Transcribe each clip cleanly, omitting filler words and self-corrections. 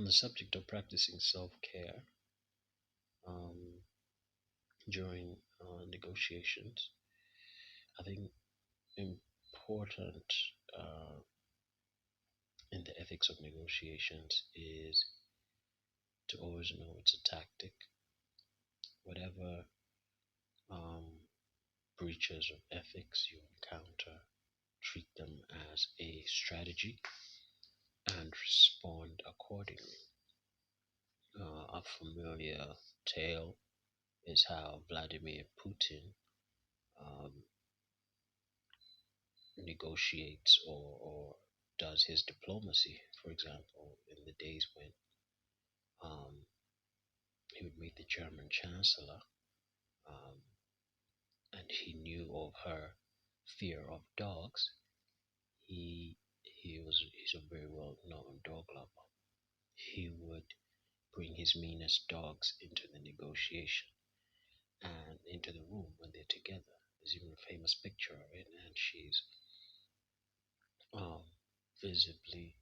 On the subject of practicing self-care um, during negotiations, I think important uh, in the ethics of negotiations is to always know it's a tactic. Whatever um, breaches of ethics you encounter, treat them as a strategy and respond accordingly. A familiar tale is how Vladimir Putin um, negotiates or does his diplomacy. For example, in the days when um, he would meet the German Chancellor, um, and he knew of her fear of dogs. He's a very well known dog lover. He would bring his meanest dogs into the negotiation and into the room when they're together. There's even a famous picture of it, and she's um, visibly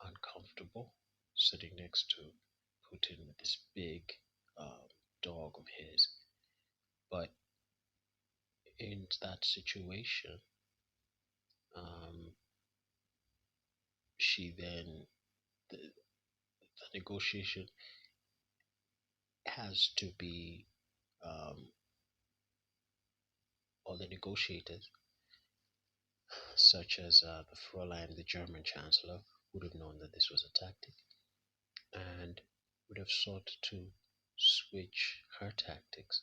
uncomfortable sitting next to Putin with this big um, dog of his. But in that situation, um, she then the negotiation has to be um, or the negotiators, such as the Fräulein, the German Chancellor, would have known that this was a tactic and would have sought to switch her tactics.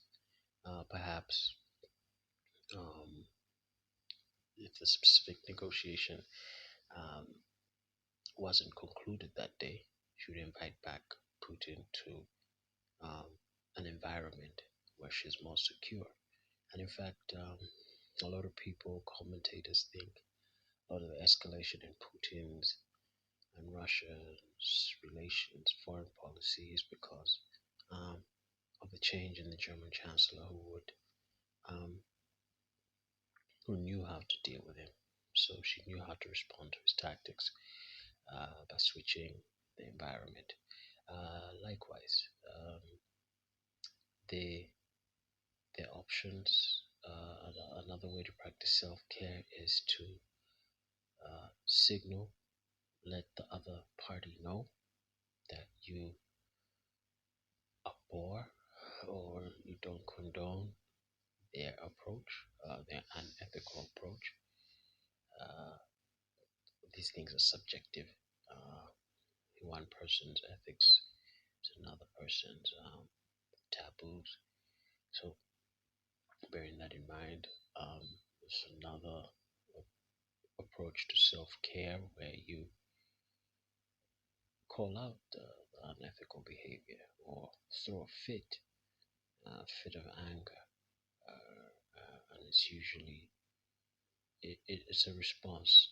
Perhaps um, if the specific negotiation um, wasn't concluded that day, she would invite back Putin to um, an environment where she's more secure. And in fact, a lot of people, commentators think a lot of the escalation in Putin's and Russia's relations, foreign policy, is because um, of the change in the German Chancellor, um, who knew how to deal with him. So she knew how to respond to his tactics by switching the environment. Likewise, the their options. Another way to practice self-care is to signal, let the other party know that you abhor or you don't condone their approach, their unethical approach. Uh, these things are subjective. Uh, one person's ethics is another person's taboos. So, bearing that in mind, there's another approach to self care where you call out the unethical behavior or throw a fit of anger. And it's usually it's a response,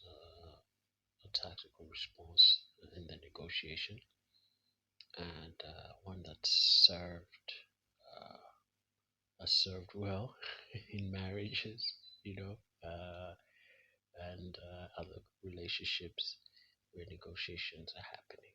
a tactical response in the negotiation, and one that's served well in marriages, you know, and other relationships where negotiations are happening.